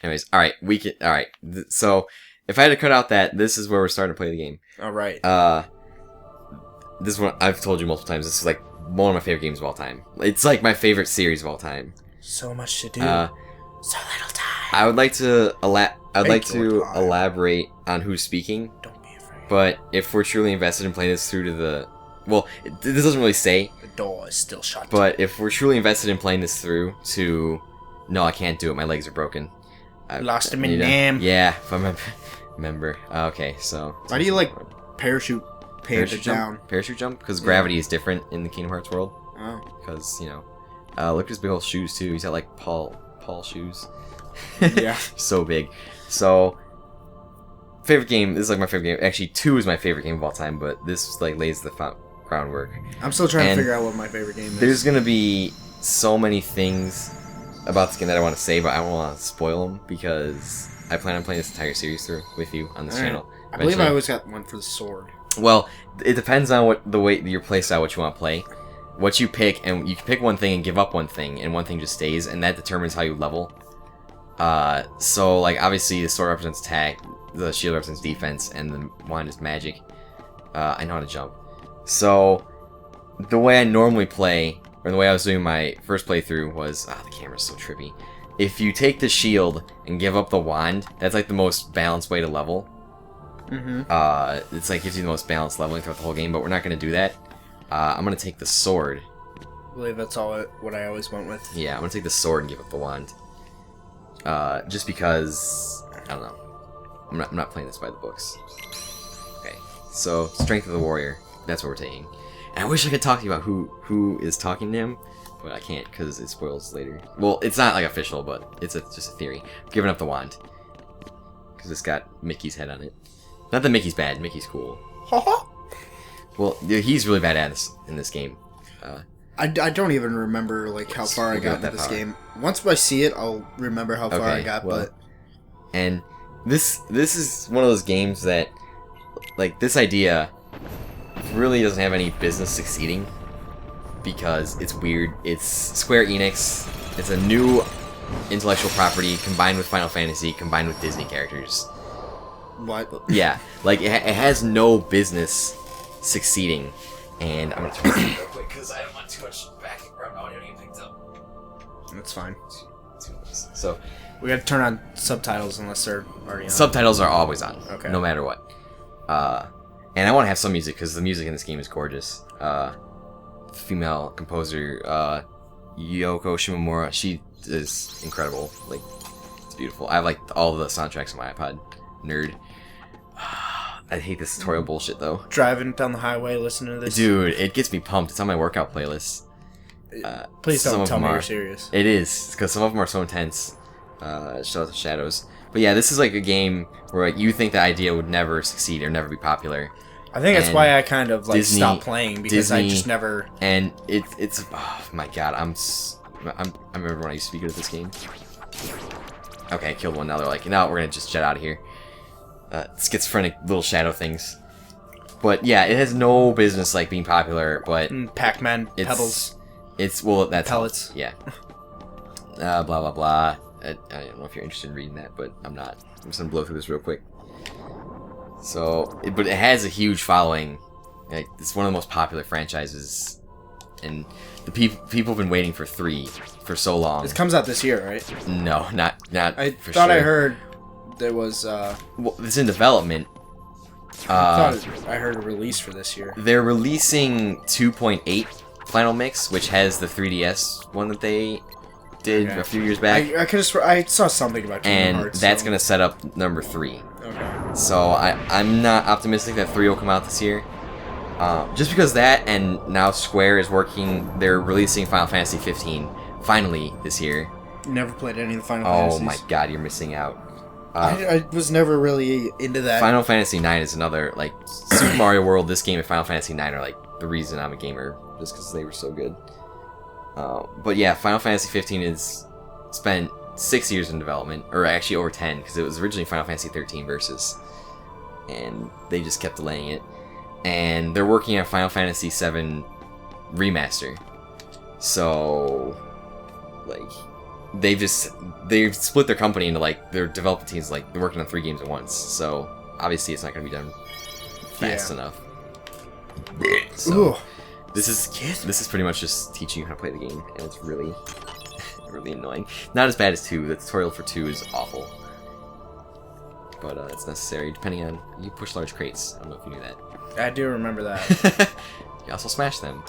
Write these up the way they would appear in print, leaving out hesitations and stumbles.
Anyways, all right, all right. So if I had to cut out that, this is where we're starting to play the game. All right. This is one I've told you multiple times. This is like one of my favorite games of all time. It's like my favorite series of all time. So much to do. So little time. I would like to elaborate on who's speaking. Don't be afraid. But if we're truly invested in playing this through to the... Well, this doesn't really say. The door is still shut. But if we're truly invested in playing this through to... No, I can't do it. My legs are broken. I lost him in name. Yeah, if I remember. Okay, so... Why do you like parachute down? Jump? Parachute jump? Because gravity is different in the Kingdom Hearts world. Oh. Because, you know... look at his big old shoes, too. He's got, like, Paul shoes. Yeah. So big. So... Favorite game, this is like my favorite game. Actually, 2 is my favorite game of all time, but this like lays the groundwork. I'm still trying to figure out what my favorite game is. There's gonna be so many things about this game that I want to say, but I don't want to spoil them because I plan on playing this entire series through with you on this channel. I believe I always got one for the sword. Well, it depends on the way your playstyle, what you want to play, what you pick, and you can pick one thing and give up one thing, and one thing just stays, and that determines how you level. So like obviously the sword represents attack. The shield represents defense, and the wand is magic. I know how to jump. So, the way I normally play, or the way I was doing my first playthrough was... the camera's so trippy. If you take the shield and give up the wand, that's like the most balanced way to level. Mm-hmm. It's like gives you the most balanced leveling throughout the whole game, but we're not going to do that. I'm going to take the sword. I believe that's what I always went with. Yeah, I'm going to take the sword and give up the wand. Just because... I don't know. I'm not playing this by the books. Okay, so Strength of the Warrior. That's what we're taking. And I wish I could talk to you about who is talking to him, but I can't because it spoils later. Well, it's not like official, but it's just a theory. I'm giving up the wand because it's got Mickey's head on it. Not that Mickey's bad. Mickey's cool. Well, he's really bad at this in this game. I don't even remember like how far I got in this game. Once I see it, I'll remember how far I got. Well, and this is one of those games that, like, this idea really doesn't have any business succeeding because it's weird. It's Square Enix. It's a new intellectual property combined with Final Fantasy, combined with Disney characters. What? Yeah, like it has no business succeeding. And I'm gonna turn this real quick because I don't want too much background audio getting picked up. That's fine. So we got to turn on subtitles unless they're already on. Subtitles are always on. Okay. No matter what. And I want to have some music because the music in this game is gorgeous. Female composer Yoko Shimomura, she is incredible. Like, it's beautiful. I have like all the soundtracks on my iPod. Nerd. I hate this tutorial bullshit though. Driving down the highway, listening to this. Dude, it gets me pumped. It's on my workout playlist. Please don't tell me you're serious. It is, because some of them are so intense. Shadows of Shadows. But yeah, this is like a game where like, you think the idea would never succeed or never be popular. I think that's why I kind of like Disney, stopped playing because I just never. And it's oh my god, I remember when I used to be good at this game. Okay, I killed one. Now they're like, no, we're gonna just jet out of here. Schizophrenic little shadow things. But yeah, it has no business like being popular. But Pac-Man pebbles. That's pellets. Yeah. Blah blah blah. I don't know if you're interested in reading that, but I'm not. I'm just gonna blow through this real quick. So, but it has a huge following. Like, it's one of the most popular franchises, and the people have been waiting for 3 for so long. It comes out this year, right? No, not. I for thought sure. I heard there was. Well, it's in development. I heard a release for this year. They're releasing 2.8 Final Mix, which has the 3DS one that they did a few years back. I saw something about Kingdom Hearts. And that's gonna set up number 3. Okay. So I'm not optimistic that 3 will come out this year. Just because that, and now Square is working, they're releasing Final Fantasy 15 finally this year. Never played any of the Final Fantasies. Oh my god, you're missing out. I was never really into that. Final Fantasy 9 is another, like, Super Mario World, this game, and Final Fantasy 9 are, like, the reason I'm a gamer, just because they were so good. But yeah, Final Fantasy 15 is spent 6 years in development, or actually over 10, because it was originally Final Fantasy 13 Versus, and they just kept delaying it. And they're working on Final Fantasy 7 Remaster. So, like, they've split their company into like their development teams, like they're working on 3 games at once. So obviously it's not going to be done fast enough. So this is pretty much just teaching you how to play the game, and it's really really annoying. Not as bad as 2. The tutorial for 2 is awful, but it's necessary depending on you push large crates. I don't know if you knew that. I do remember that. You also smash them.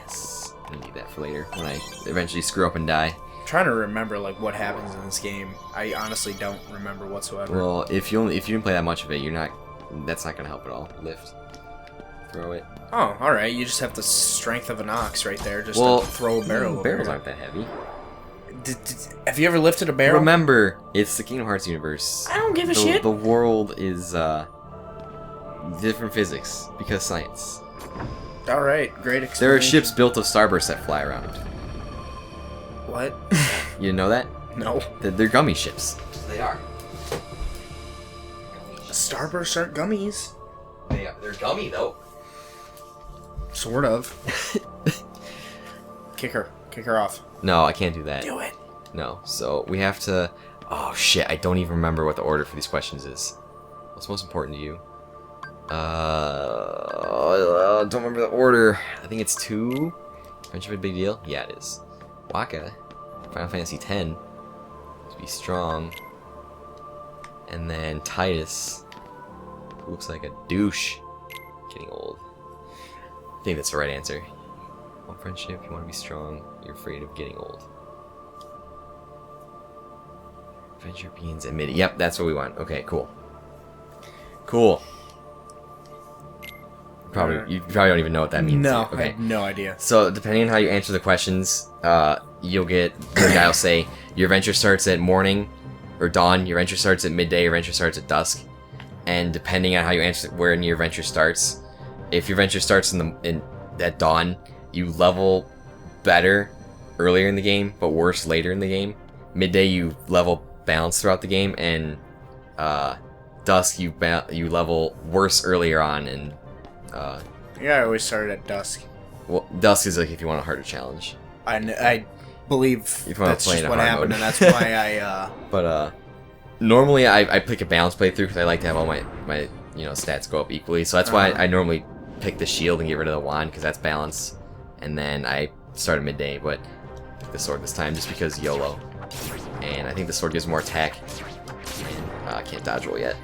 Yes, I need that for later when I eventually screw up and die. I'm trying to remember like what happens in this game. I honestly don't remember whatsoever. Well, if you didn't play that much of it, that's not gonna help at all. Lift, throw it. Oh, all right. You just have the strength of an ox right there, just to throw a barrel. Barrels aren't that heavy. Have you ever lifted a barrel? Remember, it's the Kingdom Hearts universe. I don't give a shit. The world is different physics because science. All right, great experience. There are ships built of starbursts that fly around. What? You didn't know that? No. They're gummy ships. They are. Starbursts aren't gummies. They're gummy though. Sort of. Kick her off. No, I can't do that. Do it. No, so we have to... Oh shit, I don't even remember what the order for these questions is. What's most important to you? Don't remember the order. I think it's 2. Friendship a big deal? Yeah, it is. Waka. Final Fantasy X. To be strong. And then Titus. Who looks like a douche. Getting old. I think that's the right answer. One friendship, you want to be strong. You're afraid of getting old. Adventure beans and MIDI. Yep, that's what we want. Okay, cool. Cool. You probably don't even know what that means. No, okay. I have no idea. So, depending on how you answer the questions, you'll get... The guy will say, your adventure starts at morning or dawn, your adventure starts at midday, your adventure starts at dusk. And depending on how you answer where your adventure starts, if your adventure starts at dawn, you level better earlier in the game, but worse later in the game. Midday, you level balanced throughout the game, and dusk, you level worse earlier on, and yeah, I always started at dusk. Well, dusk is like if you want a harder challenge. I believe that's just what happened, and that's why I. But normally I pick a balanced playthrough because I like to have all my stats go up equally. So that's why I normally pick the shield and get rid of the wand because that's balanced. And then I start at midday, but I pick the sword this time just because YOLO. And I think the sword gives more attack. And I can't dodge roll yet.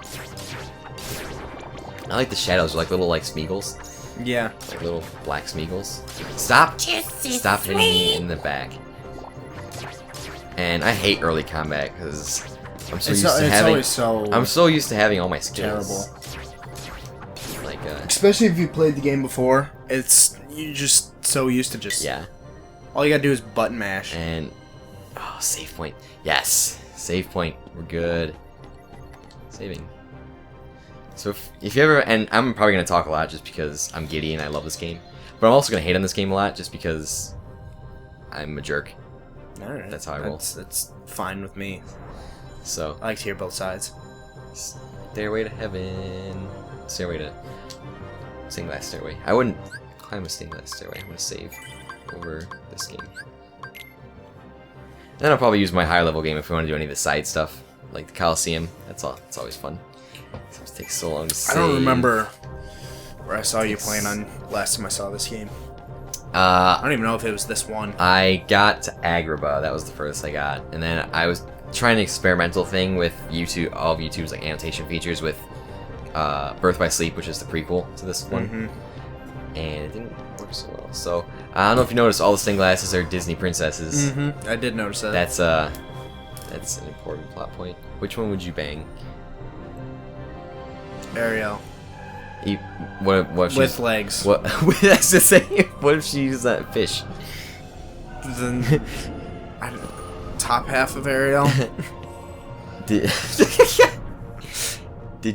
I like the shadows, like little Smeagol's. Yeah. Like little black Smeagol's. Stop! Stop hitting me in the back. And I hate early combat because I'm so used to having all my skills. Terrible. Like especially if you played the game before, you're just so used to just all you gotta do is button mash. And save point. Yes, save point. We're good. Saving. So if you ever, and I'm probably gonna talk a lot just because I'm giddy and I love this game, but I'm also gonna hate on this game a lot just because I'm a jerk. Alright. That's how I roll. That's fine with me. So I like to hear both sides. Stairway to heaven. Stairway to stained glass stairway. I wouldn't climb a stained glass stairway. I'm gonna save over this game. Then I'll probably use my higher level game if we want to do any of the side stuff, like the Coliseum. That's all. It's always fun. It takes so long to save. I don't remember where I saw you playing on last time I saw this game. I don't even know if it was this one. I got to Agrabah. That was the furthest I got, and then I was trying an experimental thing with YouTube, all of YouTube's like annotation features with Birth by Sleep, which is the prequel to this one, and it didn't work so well. So I don't know if you noticed, all the stained glasses are Disney princesses. I did notice that. That's an important plot point. Which one would you bang? Ariel. What if with legs. What? That's the same. What if she used that fish? Then I don't know, top half of Ariel. Did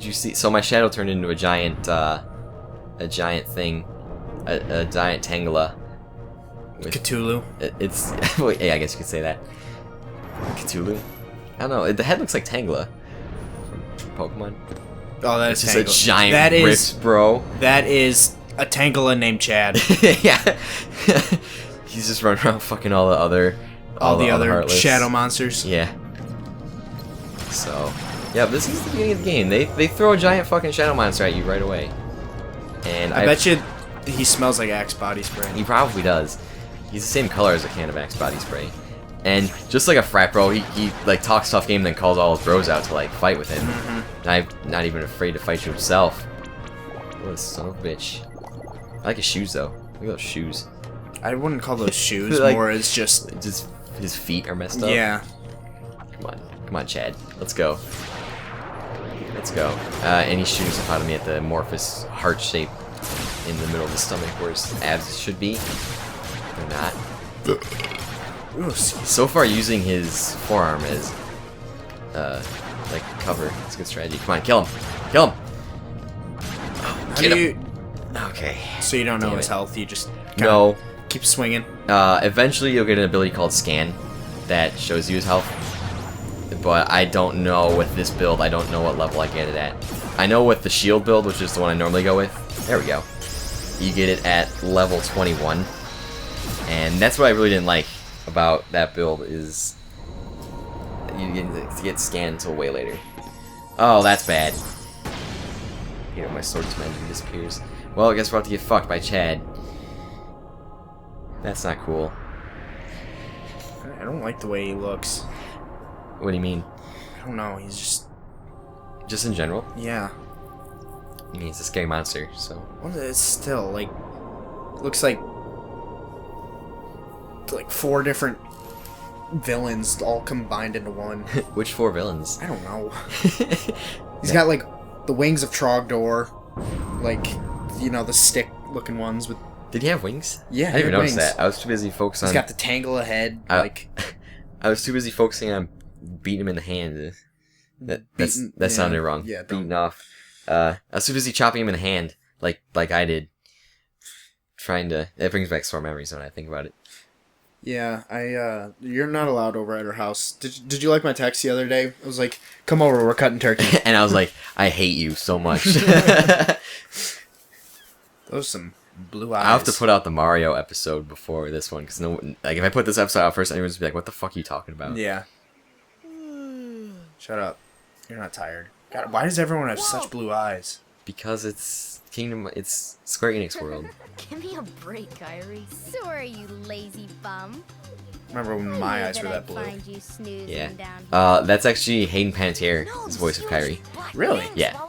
you see? So my shadow turned into a giant thing, a giant Tangela. Cthulhu. It's well, yeah, I guess you could say that. Cthulhu. I don't know. The head looks like Tangela from Pokemon. Oh, that is just a giant rift, bro. That is a Tangela named Chad. Yeah. He's just running around fucking all the other all the other Heartless. shadow monsters. Yeah. So, yeah, this is the beginning of the game. They throw a giant fucking shadow monster at you right away. And I bet you he smells like Axe body spray. he probably does. He's the same color as a can of Axe body spray. And just like a frat bro, he like talks tough game, then calls all his bros out to like fight with him. Not even afraid to fight you himself. What a son of a bitch. I like his shoes though. Look at those shoes. I wouldn't call those shoes, Like, more as just his feet are messed up. yeah. Come on, Chad. Let's go. Let's go. And he's shooting stuff out of me at the amorphous heart shape in the middle of the stomach where his abs should be. They're not. Ooh, So far, using his forearm as like cover. It's a good strategy. Come on, kill him. Kill him. how Get do him. you? Okay. So you don't know Damn his it. health. You just No. keep swinging. Eventually, you'll get an ability called Scan that shows you his health. But I don't know with this build. I don't know what level I get it at. I know with the shield build, which is the one I normally go with. There we go. You get it at level 21, and that's what I really didn't like about that build is you get scanned until way later. Oh, that's bad. You know, my sword's magic disappears. Well, I guess we're about to get fucked by Chad. That's not cool. I don't like the way he looks. What do you mean? I don't know. He's Just in general? yeah. I mean, he's a scary monster, so. What is it still like? Looks like 4 different villains all combined into one. Which 4 villains? I don't know. He's got like the wings of Trogdor, like you know the stick-looking ones with. Did he have wings? Yeah, I didn't even he had notice wings. that. I was too busy focusing He's on. got the tangle of head, I- like I was too busy focusing on beating him in the hand. That sounded wrong. Yeah, beating off. I was too busy chopping him in the hand, like I did. Trying to. That brings back sore memories when I think about it. Yeah, you're not allowed over at our house. Did you like my text the other day? I was like, come over, we're cutting turkey. And I was like, I hate you so much. Those some blue eyes. I'll have to put out the Mario episode before this one, because if I put this episode out first, everyone's gonna be like, what the fuck are you talking about? Yeah. Shut up. You're not tired. God, why does everyone have such blue eyes? Because it's it's Square Enix world. Give me a break, Kyrie. Sorry, you lazy bum. Remember when my eyes were that blue? Find you snoozing Yeah. down That's actually Hayden Panettiere, his voice of Kyrie. Really? Yeah.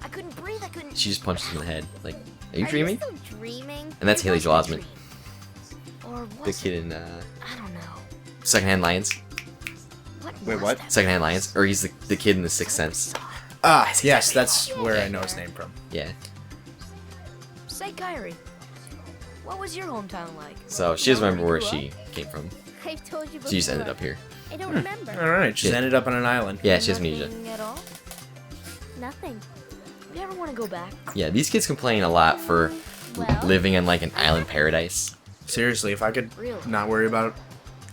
I couldn't breathe. I couldn't. She just punched him in the head. Like, are you Are dreaming? You still dreaming? And that's Haley Joel Osment, Or the was kid it? in I don't know. Secondhand Lions. Wait, was what? that? Secondhand Lions, or he's the kid in The Sixth Sense. Ah, yes, that's where I know his name from. Yeah. Say, Kyrie, what was your hometown like? So she doesn't remember where Grew up? she came from. I've told you before. She just ended up here. I don't remember. Alright, just Yeah. ended up on an island. Yeah, she has amnesia. Nothing at all? Nothing. You ever want to go back? Yeah, these kids complain a lot for Well, living in like an island paradise. Seriously, if I could Really? not worry about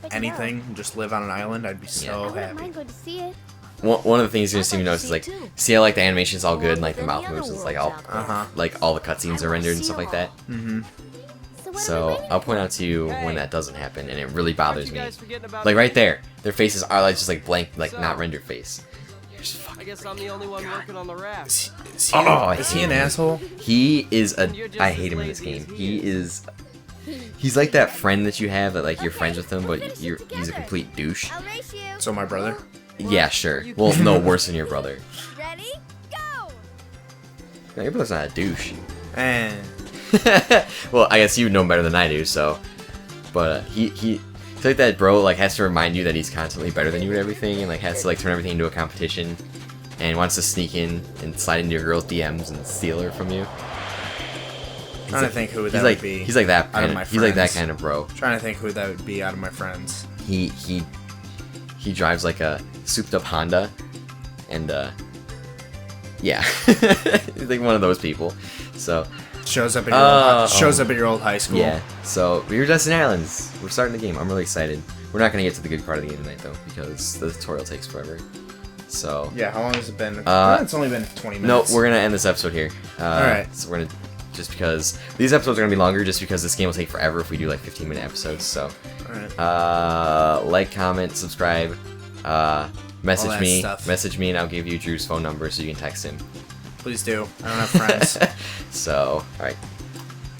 but anything, and just live on an island, I'd be I so wouldn't happy. mind going to see it. One of the things you're gonna see me notice is like, I'd like to see it too. see how like the animation's all good and Along like the with mouth any moves, other it's like worlds all out there. Uh-huh. like all the cutscenes are rendered and stuff like that. Mm-hmm. So, what are we So waiting I'll for? point out to you when that doesn't happen, and it really bothers me. Like Like right there, their faces are like just like blank, like not rendered face. You're just I fucking. guess I'm the only one working on the raft. Is he, Oh, I is he hate an him. asshole? He is a. You're just I as hate him in this lazy game. as he He is. He's like that friend that you have that like you're friends with him, but he's a complete douche. I'll race you. So my brother? Yeah, sure. Well, no, worse than your brother. Ready? Go! No, your brother's not a douche. Eh. Well, I guess you know better than I do, so. But he's like that bro, like has to remind you that he's constantly better than you and everything, and like has to like turn everything into a competition, and wants to sneak in and slide into your girl's DMs and steal her from you. Trying to think who that He's like would be. he's like that out kind of of my he's like that friends. kind of bro. Trying to think who that would be out of my friends. He drives like a souped up Honda, and yeah, he's like one of those people. So Shows up at your old high school. yeah, so we were Destiny Islands. We're starting the game. I'm really excited. We're not gonna get to the good part of the game tonight though, because the tutorial takes forever. So Yeah, how long has it been? It's only been 20 no, minutes. we're gonna end this episode here. Alright. So we're gonna just because these episodes are gonna be longer, just because this game will take forever if we do like 15-minute episodes. So Alright. Like, comment, subscribe. All Message that me. stuff. Message me, and I'll give you Drew's phone number so you can text him. Please do. I don't have friends. So, alright.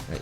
Alright.